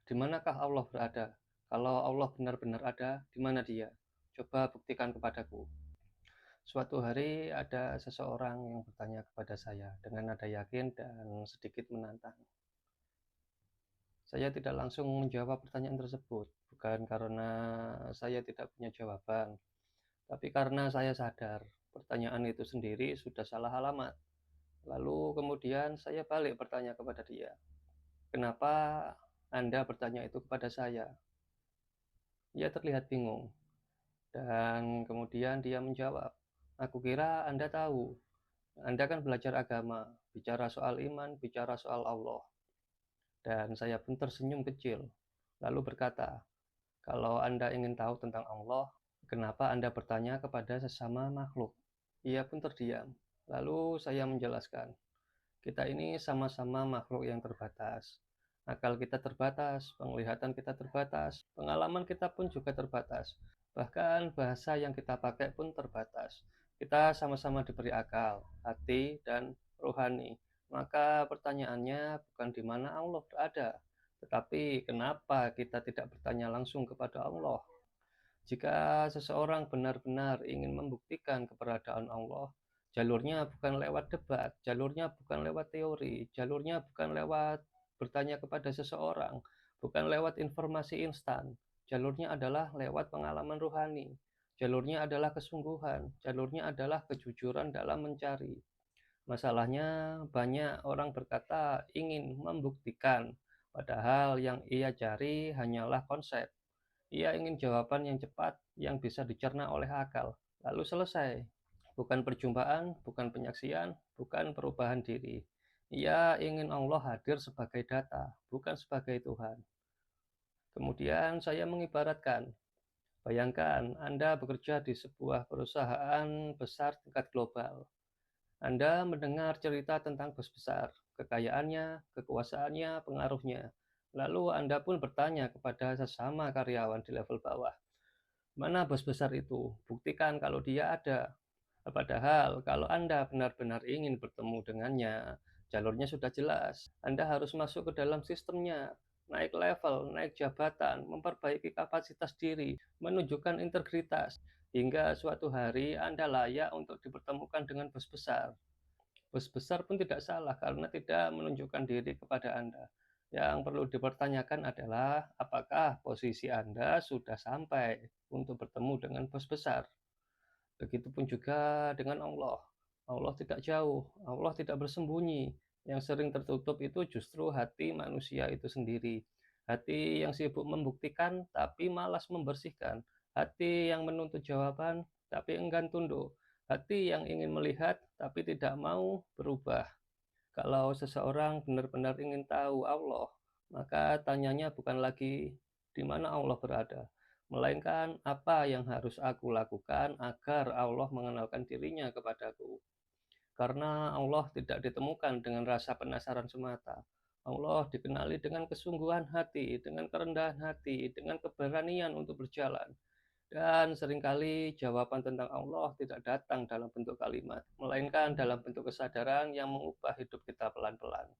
Di manakah Allah berada? Kalau Allah benar-benar ada, di mana Dia? Coba buktikan kepadaku. Suatu hari ada seseorang yang bertanya kepada saya dengan nada yakin dan sedikit menantang. Saya tidak langsung menjawab pertanyaan tersebut, bukan karena saya tidak punya jawaban, tapi karena saya sadar pertanyaan itu sendiri sudah salah alamat. Lalu kemudian saya balik bertanya kepada dia, "Kenapa Anda bertanya itu kepada saya?" Ia terlihat bingung, dan kemudian dia menjawab, "Aku kira Anda tahu. Anda kan belajar agama, bicara soal iman, bicara soal Allah." Dan saya pun tersenyum kecil, lalu berkata, "Kalau Anda ingin tahu tentang Allah, kenapa Anda bertanya kepada sesama makhluk?" Ia pun terdiam. Lalu saya menjelaskan, kita ini sama-sama makhluk yang terbatas. Akal kita terbatas, penglihatan kita terbatas, pengalaman kita pun juga terbatas. Bahkan bahasa yang kita pakai pun terbatas. Kita sama-sama diberi akal, hati, dan rohani. Maka pertanyaannya bukan di mana Allah berada, tetapi kenapa kita tidak bertanya langsung kepada Allah. Jika seseorang benar-benar ingin membuktikan keberadaan Allah, jalurnya bukan lewat debat, jalurnya bukan lewat teori, jalurnya bukan lewat bertanya kepada seseorang, bukan lewat informasi instan. Jalurnya adalah lewat pengalaman rohani. Jalurnya adalah kesungguhan, jalurnya adalah kejujuran dalam mencari. Masalahnya, banyak orang berkata ingin membuktikan, padahal yang ia cari hanyalah konsep. Ia ingin jawaban yang cepat, yang bisa dicerna oleh akal, lalu selesai. Bukan perjumpaan, bukan penyaksian, bukan perubahan diri. Ia ingin Allah hadir sebagai data, bukan sebagai Tuhan. Kemudian saya mengibaratkan, bayangkan Anda bekerja di sebuah perusahaan besar tingkat global. Anda mendengar cerita tentang bos besar, kekayaannya, kekuasaannya, pengaruhnya. Lalu Anda pun bertanya kepada sesama karyawan di level bawah, "Mana bos besar itu? Buktikan kalau dia ada." Padahal kalau Anda benar-benar ingin bertemu dengannya, jalurnya sudah jelas. Anda harus masuk ke dalam sistemnya, naik level, naik jabatan, memperbaiki kapasitas diri, menunjukkan integritas, hingga suatu hari Anda layak untuk dipertemukan dengan bos besar. Bos besar pun tidak salah karena tidak menunjukkan diri kepada Anda. Yang perlu dipertanyakan adalah apakah posisi Anda sudah sampai untuk bertemu dengan bos besar. Begitupun juga dengan Allah. Allah tidak jauh, Allah tidak bersembunyi. Yang sering tertutup itu justru hati manusia itu sendiri. Hati yang sibuk membuktikan tapi malas membersihkan. Hati yang menuntut jawaban tapi enggan tunduk. Hati yang ingin melihat tapi tidak mau berubah. Kalau seseorang benar-benar ingin tahu Allah, maka tanyanya bukan lagi di mana Allah berada, melainkan apa yang harus aku lakukan agar Allah mengenalkan dirinya kepadaku. Karena Allah tidak ditemukan dengan rasa penasaran semata. Allah dikenali dengan kesungguhan hati, dengan kerendahan hati, dengan keberanian untuk berjalan. Dan seringkali jawaban tentang Allah tidak datang dalam bentuk kalimat, melainkan dalam bentuk kesadaran yang mengubah hidup kita pelan-pelan.